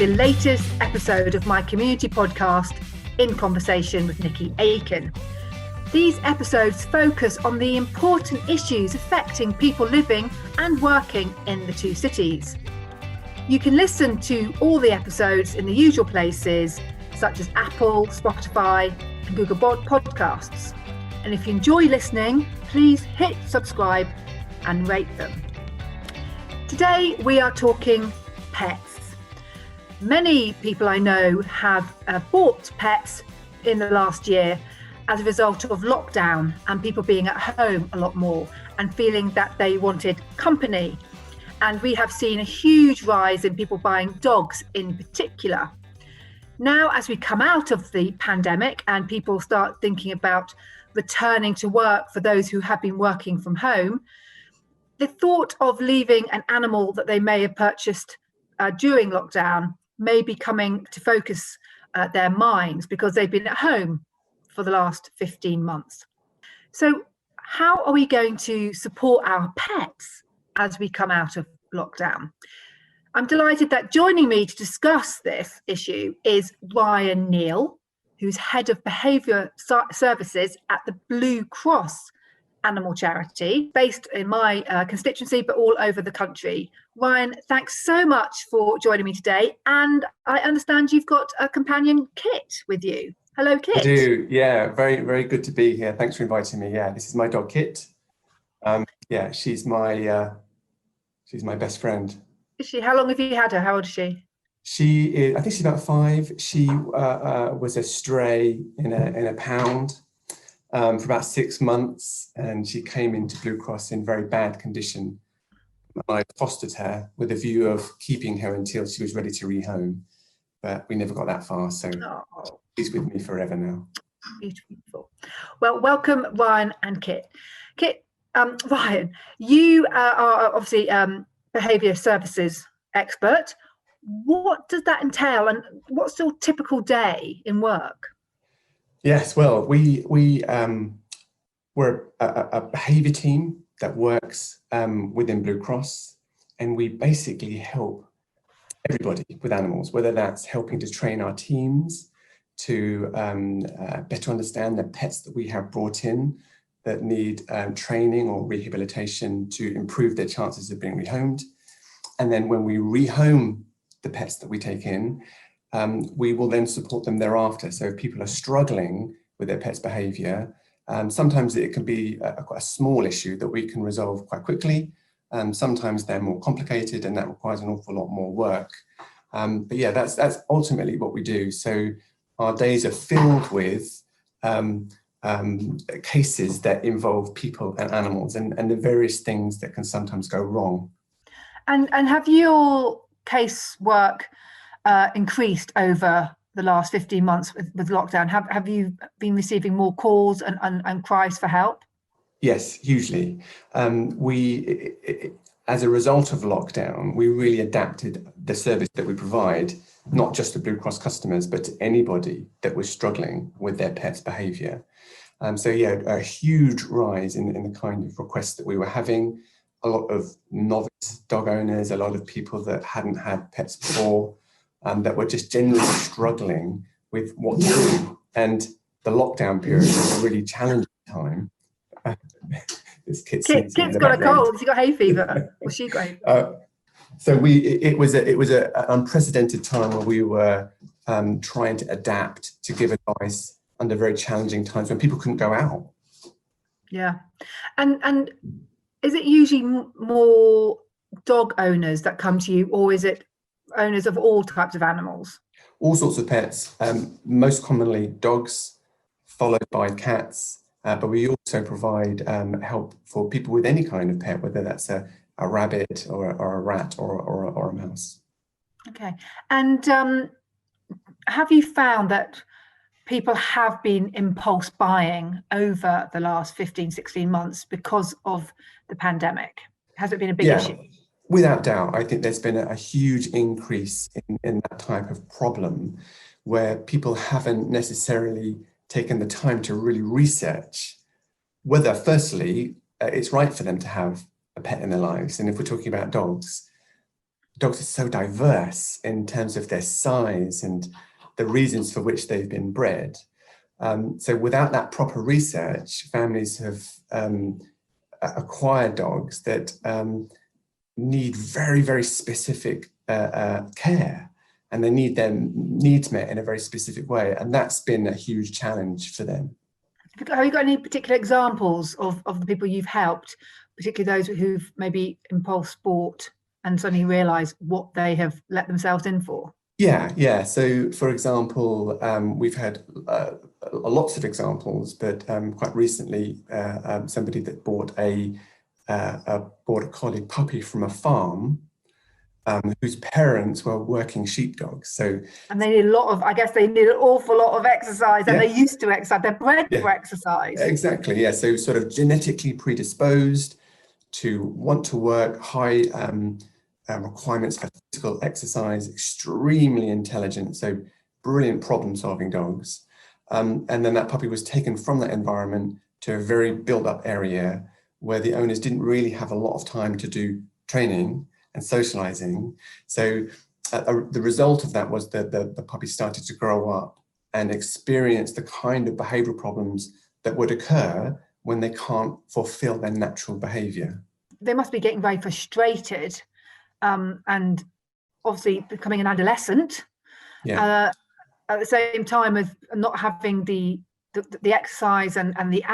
the latest episode of my community podcast, In Conversation with Nickie Aiken. These episodes focus on the important issues affecting people living and working in the two cities. You can listen to all the episodes in the usual places, such as Apple, Spotify, and Google Podcasts. And if you enjoy listening, please hit subscribe and rate them. Today we are talking pets. Many people I know have bought pets in the last year as a result of lockdown and people being at home a lot more and feeling that they wanted company. And we have seen a huge rise in people buying dogs in particular. Now, as we come out of the pandemic and people start thinking about returning to work for those who have been working from home, the thought of leaving an animal that they may have purchased during lockdown may be coming to focus their minds because they've been at home for the last 15 months. So how are we going to support our pets as we come out of lockdown? I'm delighted that joining me to discuss this issue is Ryan Neile, who's Head of Behaviour Services at the Blue Cross animal charity based in my constituency, but all over the country. Ryan, thanks so much for joining me today. And I understand you've got a companion, Kit, with you. Hello, Kit. I do. Yeah, very, very good to be here. Thanks for inviting me. Yeah, this is my dog, Kit. She's my best friend. Is she? How long have you had her? How old is she? She is, I think she's about 5. She was a stray in a pound for about 6 months, and she came into Blue Cross in very bad condition. I fostered her with a view of keeping her until she was ready to rehome, but we never got that far, so she's with me forever now. Beautiful. Well, welcome, Ryan and Kit. Kit, Ryan, you are obviously behaviour services expert. What does that entail, and what's your typical day in work? Yes, well, we're a behaviour team that works within Blue Cross, and we basically help everybody with animals, whether that's helping to train our teams to better understand the pets that we have brought in that need training or rehabilitation to improve their chances of being rehomed. And then when we rehome the pets that we take in, we will then support them thereafter. So if people are struggling with their pet's behaviour, sometimes it can be quite a small issue that we can resolve quite quickly. Sometimes they're more complicated and that requires an awful lot more work. But yeah, that's ultimately what we do. So our days are filled with cases that involve people and animals and the various things that can sometimes go wrong. And have your casework increased over the last 15 months with lockdown? Have you been receiving more calls and cries for help? Yes, hugely. As a result of lockdown, we really adapted the service that we provide, not just to Blue Cross customers, but to anybody that was struggling with their pet's behaviour. A huge rise in the kind of requests that we were having. A lot of novice dog owners, a lot of people that hadn't had pets before, that were just generally struggling with what to do. And the lockdown period was a really challenging time. This Kit's got a cold. She got hay fever. Well, she got hay fever. So it was an unprecedented time where we were trying to adapt to give advice under very challenging times when people couldn't go out. Yeah, and is it usually more dog owners that come to you, or is it owners of all types of animals? All sorts of pets, most commonly dogs, followed by cats, but we also provide help for people with any kind of pet, whether that's a rabbit or a rat or a mouse. Okay. And have you found that people have been impulse buying over the last 15, 16 months because of the pandemic? Has it been a big issue? Without doubt, I think there's been a huge increase in that type of problem where people haven't necessarily taken the time to really research whether, firstly, it's right for them to have a pet in their lives. And if we're talking about dogs, dogs are so diverse in terms of their size and the reasons for which they've been bred. So without that proper research, families have acquired dogs that need very, very specific care, and they need their needs met in a very specific way. And that's been a huge challenge for them. Have you got any particular examples of the people you've helped, particularly those who've maybe impulse sport and suddenly realise what they have let themselves in for? Yeah. So, for example, we've had lots of examples, but quite recently, somebody that bought a border collie puppy from a farm, whose parents were working sheepdogs. So, and they need I guess they need an awful lot of exercise, and yeah, they're used to exercise. They're bred for exercise. Exactly. Yeah. So, sort of genetically predisposed to want to work, high requirements for physical exercise, extremely intelligent, so brilliant problem-solving dogs. And then that puppy was taken from that environment to a very built-up area where the owners didn't really have a lot of time to do training and socializing. So the result of that was that the puppy started to grow up and experience the kind of behavioral problems that would occur when they can't fulfill their natural behavior. They must be getting very frustrated, and obviously becoming an adolescent. Yeah. At the same time of not having the exercise and the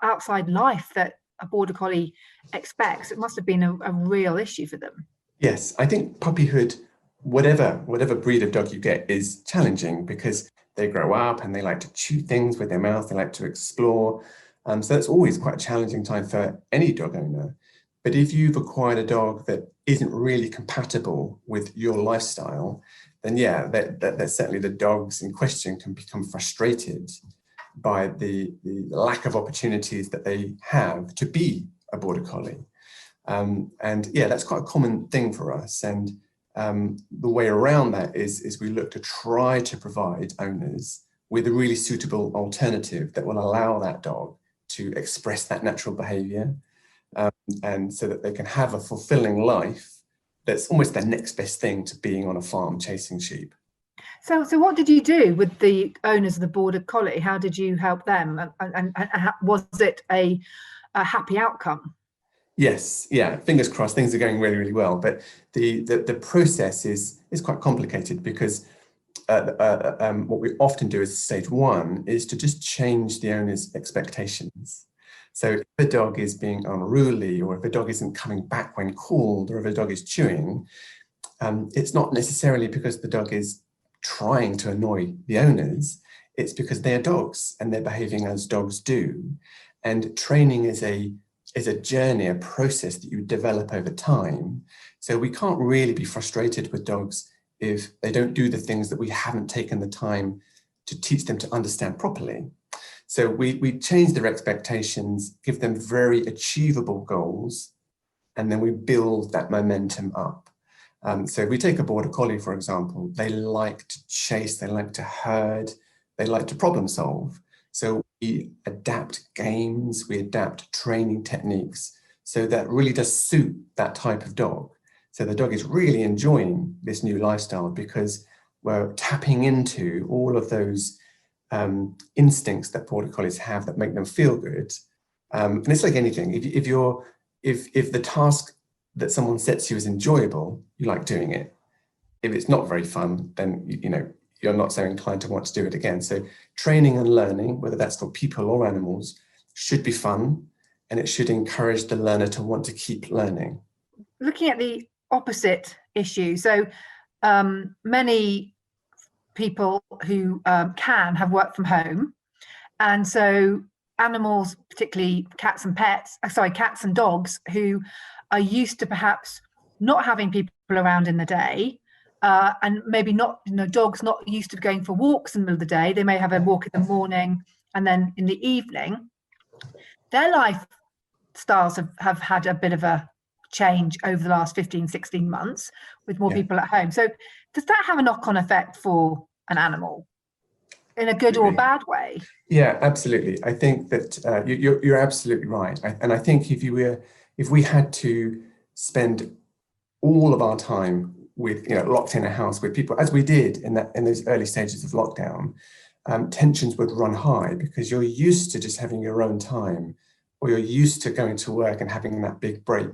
outside life that a border collie expects. It must have been a real issue for them. Yes, I think puppyhood, whatever breed of dog you get, is challenging because they grow up and they like to chew things with their mouth, they like to explore. So it's always quite a challenging time for any dog owner. But if you've acquired a dog that isn't really compatible with your lifestyle, then yeah, that certainly the dogs in question can become frustrated by the lack of opportunities that they have to be a border collie. And yeah, that's quite a common thing for us. And the way around that is we look to try to provide owners with a really suitable alternative that will allow that dog to express that natural behavior, and so that they can have a fulfilling life that's almost the next best thing to being on a farm chasing sheep. So what did you do with the owners of the border collie? How did you help them? And was it a happy outcome? Yes, yeah, fingers crossed, things are going really, really well. But the process is quite complicated because what we often do as stage one is to just change the owner's expectations. So if a dog is being unruly, or if a dog isn't coming back when called, or if a dog is chewing, it's not necessarily because the dog is trying to annoy the owners. It's because they're dogs and they're behaving as dogs do. And training is a journey, a process that you develop over time. So we can't really be frustrated with dogs if they don't do the things that we haven't taken the time to teach them to understand properly. So we change their expectations, give them very achievable goals, and then we build that momentum up. So if we take a border collie, for example, they like to chase, they like to herd, they like to problem solve. So we adapt games, we adapt training techniques, so that really does suit that type of dog. So the dog is really enjoying this new lifestyle because we're tapping into all of those instincts that border collies have that make them feel good. And it's like anything. If the task that someone sets you is enjoyable, you like doing it. If it's not very fun, then you're not so inclined to want to do it again. So training and learning, whether that's for people or animals, should be fun, and it should encourage the learner to want to keep learning. Looking at the opposite issue, so many people who can have worked from home, and so animals, particularly cats and dogs, who are used to perhaps not having people around in the day, and maybe not, dogs not used to going for walks in the middle of the day. They may have a walk in the morning and then in the evening. Their lifestyles have had a bit of a change over the last 15, 16 months with more people at home. So does that have a knock-on effect for an animal in a good or a bad way? Yeah, absolutely. I think that you're absolutely right. And I think if we had to spend all of our time with, locked in a house with people, as we did in those early stages of lockdown, tensions would run high because you're used to just having your own time, or you're used to going to work and having that big break.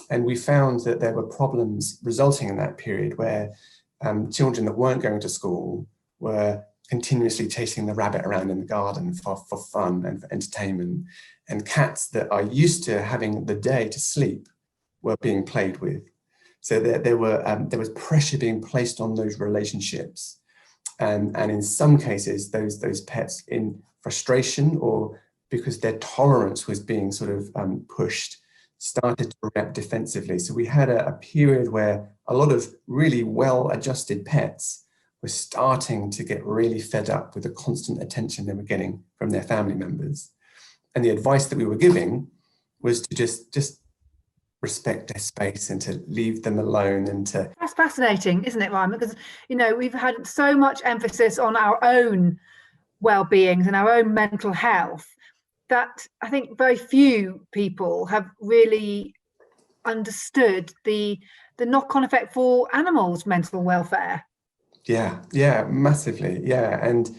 And we found that there were problems resulting in that period where children that weren't going to school were continuously chasing the rabbit around in the garden for fun and for entertainment. And cats that are used to having the day to sleep were being played with. So there was pressure being placed on those relationships. And in some cases, those pets, in frustration or because their tolerance was being sort of pushed, started to react defensively. So we had a period where a lot of really well-adjusted pets were starting to get really fed up with the constant attention they were getting from their family members. And the advice that we were giving was to just respect their space and to leave them alone and to... That's fascinating, isn't it, Ryan? Because, we've had so much emphasis on our own well-beings and our own mental health that I think very few people have really understood the knock-on effect for animals' mental welfare. Yeah, massively. Yeah. And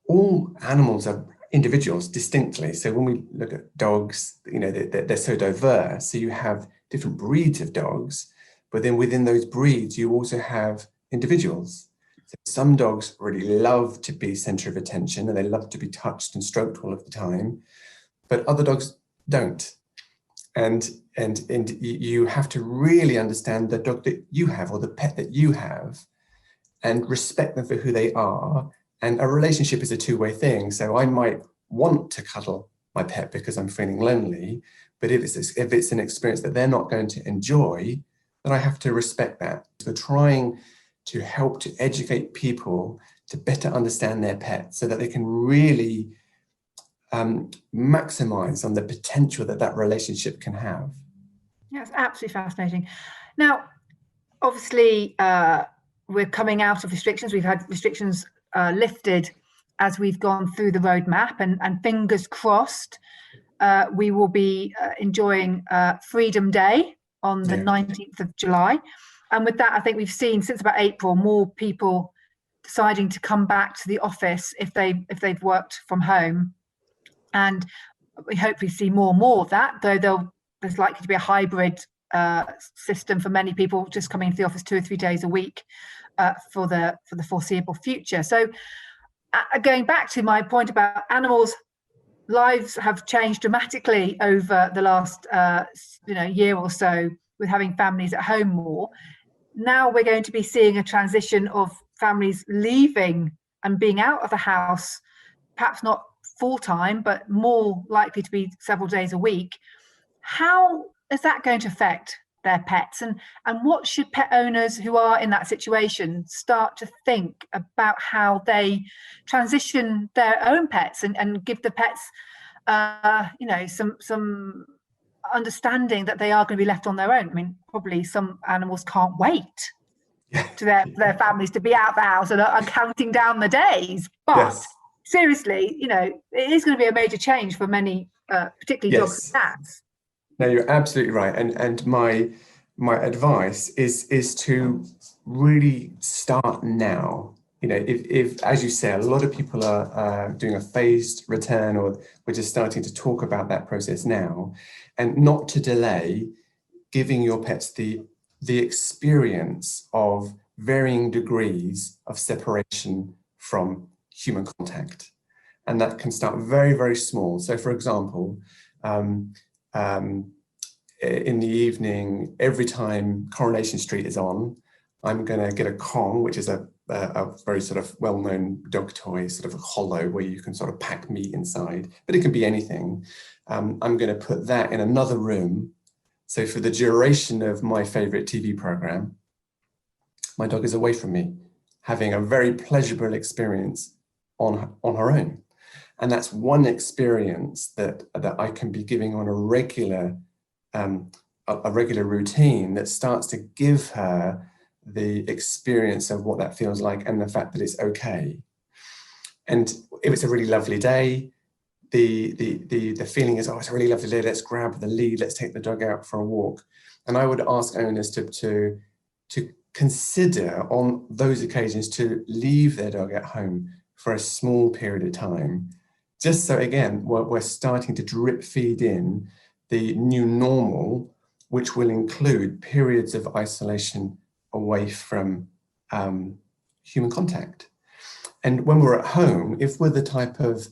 all animals are individuals distinctly. So when we look at dogs, they're so diverse. So you have different breeds of dogs, but then within those breeds, you also have individuals. So some dogs really love to be center of attention and they love to be touched and stroked all of the time, but other dogs don't. And you have to really understand the dog that you have or the pet that you have and respect them for who they are. And a relationship is a two-way thing. So I might want to cuddle my pet because I'm feeling lonely, but if it's an experience that they're not going to enjoy, then I have to respect that. We're trying to help to educate people to better understand their pets so that they can really maximize on the potential that relationship can have. Yeah, it's absolutely fascinating. Now, obviously, we're coming out of restrictions. We've had restrictions lifted as we've gone through the roadmap, and fingers crossed, we will be enjoying Freedom Day on the 19th of July. And with that, I think we've seen since about April more people deciding to come back to the office if they've worked from home. And we hopefully see more and more of that, though there's likely to be a hybrid system for many people just coming into the office 2 or 3 days a week for the foreseeable future. So going back to my point about animals, lives have changed dramatically over the last year or so with having families at home more. Now we're going to be seeing a transition of families leaving and being out of the house, perhaps not full-time, but more likely to be several days a week. How is that going to affect their pets? And what should pet owners who are in that situation start to think about how they transition their own pets and give the pets, some understanding that they are going to be left on their own? I mean, probably some animals can't wait to their families to be out of the house and are counting down the days. But yes. Seriously, it is going to be a major change for many, particularly dogs and cats. No, you're absolutely right. And my advice is to really start now. If as you say, a lot of people are doing a phased return, or we're just starting to talk about that process now, and not to delay giving your pets the experience of varying degrees of separation from human contact. And that can start very, very small. So for example, in the evening, every time Coronation Street is on, I'm going to get a Kong, which is a very sort of well-known dog toy, sort of a hollow where you can sort of pack meat inside, but it can be anything. I'm going to put that in another room. So for the duration of my favorite TV program, my dog is away from me, having a very pleasurable experience on her own. And that's one experience that I can be giving on a regular routine that starts to give her the experience of what that feels like and the fact that it's okay. And if it's a really lovely day, the feeling is, oh, it's a really lovely day, let's grab the lead, let's take the dog out for a walk. And I would ask owners to consider on those occasions to leave their dog at home for a small period of time, just so, again, we're starting to drip feed in the new normal, which will include periods of isolation away from human contact. And when we're at home, if we're the type of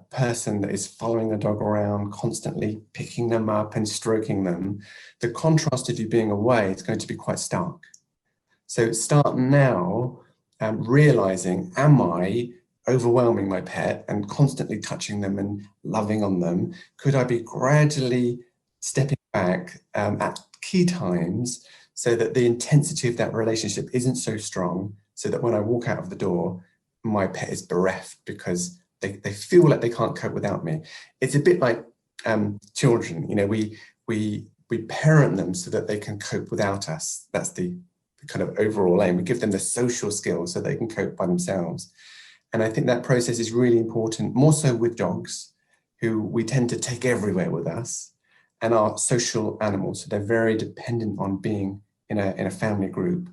person that is following a dog around, constantly picking them up and stroking them, the contrast of you being away is going to be quite stark. So start now realizing, am I overwhelming my pet and constantly touching them and loving on them? Could I be gradually stepping back at key times so that the intensity of that relationship isn't so strong, so that when I walk out of the door, my pet is bereft because they feel like they can't cope without me. It's a bit like children. You know, we parent them so that they can cope without us. That's the kind of overall aim. We give them the social skills so they can cope by themselves. And I think that process is really important, more so with dogs, who we tend to take everywhere with us, and are social animals. So they're very dependent on being in a family group,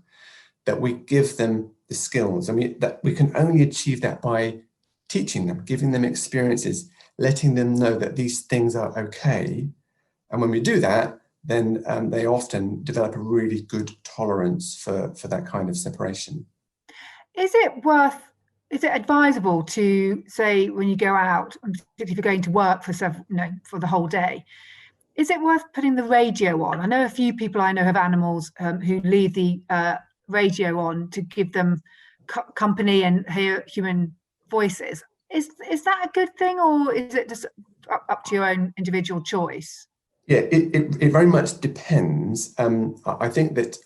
that we give them the skills. I mean, that we can only achieve that by teaching them, giving them experiences, letting them know that these things are okay. And when we do that, then they often develop a really good tolerance for that kind of separation. Is it advisable to say, when you go out, and particularly if you're going to work for for the whole day, is it worth putting the radio on? I know a few people I know have animals who leave the radio on to give them company and hear human voices. Is that a good thing, or is it just up to your own individual choice? Yeah, it very much depends. I think that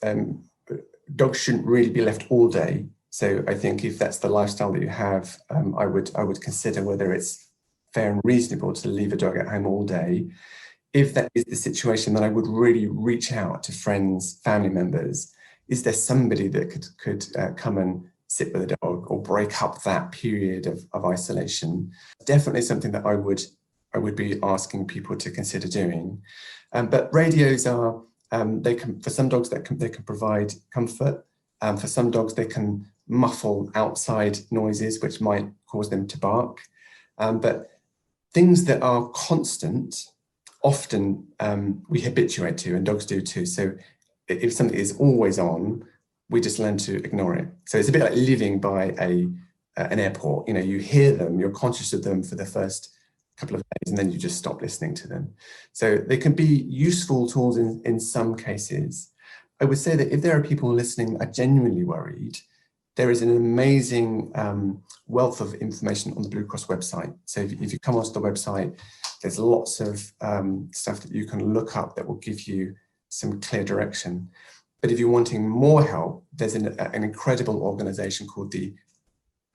dogs shouldn't really be left all day. So I think if that's the lifestyle that you have, I would consider whether it's fair and reasonable to leave a dog at home all day. If that is the situation, then I would really reach out to friends, family members. Is there somebody that could come and sit with a dog or break up that period of isolation? Definitely something that I would be asking people to consider doing. But radios are, they can, for some dogs they can provide comfort. For some dogs they can muffle outside noises which might cause them to bark. But things that are constant, often we habituate to, and dogs do too. So if something is always on, we just learn to ignore it. So it's a bit like living by an airport. You know, you hear them, you're conscious of them for the first couple of days, and then you just stop listening to them. So they can be useful tools in some cases. I would say that if there are people listening that are genuinely worried, there is an amazing wealth of information on the Blue Cross website. So if you come onto the website, there's lots of stuff that you can look up that will give you some clear direction. But if you're wanting more help, there's an incredible organization called the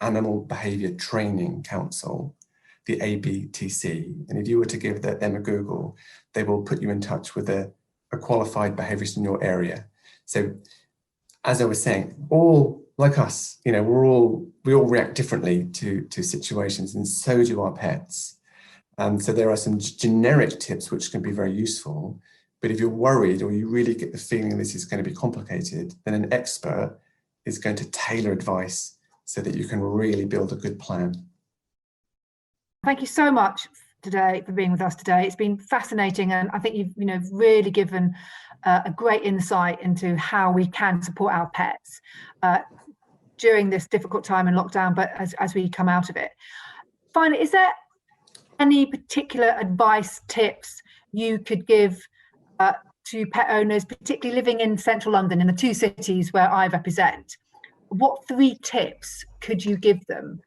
Animal Behavior Training Council, the ABTC. And if you were to give them a Google, they will put you in touch with a qualified behaviorist in your area. So as I was saying, all like us, you know, we all react differently to situations, and so do our pets. So there are some generic tips which can be very useful. But if you're worried, or you really get the feeling this is going to be complicated, then an expert is going to tailor advice so that you can really build a good plan. Thank you so much today for being with us today. It's been fascinating, and I think you've really given a great insight into how we can support our pets during this difficult time in lockdown, but as we come out of it. Finally, is there any particular advice, tips you could give to pet owners, particularly living in central London, in the two cities where I represent? What 3 tips could you give them?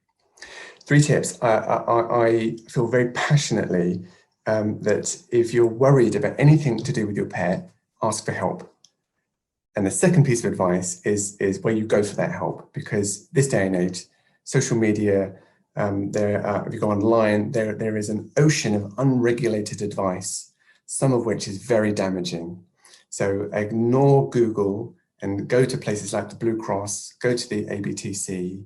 3 tips. I feel very passionately that if you're worried about anything to do with your pet, ask for help. And the second piece of advice is where you go for that help, because this day and age, social media, if you go online, there is an ocean of unregulated advice, some of which is very damaging. So ignore Google and go to places like the Blue Cross, go to the ABTC,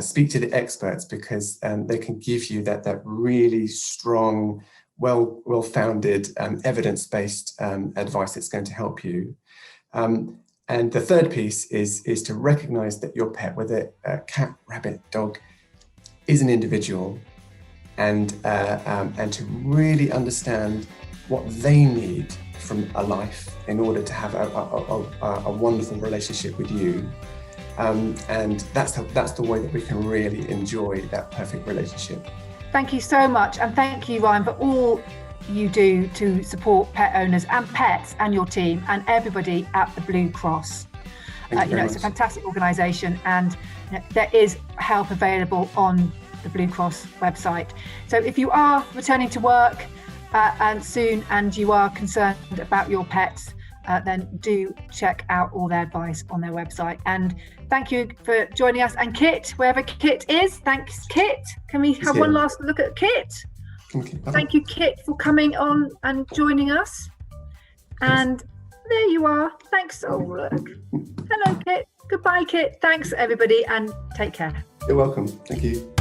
speak to the experts, because they can give you that really strong, well-founded, evidence-based advice that's going to help you. And the third piece is to recognize that your pet, whether a cat, rabbit, dog, is an individual, and to really understand what they need from a life in order to have a wonderful relationship with you. And that's the way that we can really enjoy that perfect relationship. Thank you so much, and thank you, Ryan, for all you do to support pet owners and pets and your team and everybody at the Blue Cross. It's a fantastic organisation, and there is help available on the Blue Cross website. So if you are returning to work and soon, and you are concerned about your pets, then do check out all their advice on their website. And thank you for joining us. And Kit, wherever Kit is, thanks, Kit. Can we have one last look at Kit? Thank you, Kit, for coming on and joining us. And there you are. Thanks. Oh, look. Hello, Kit. Goodbye, Kit. Thanks, everybody, and take care. You're welcome. Thank you.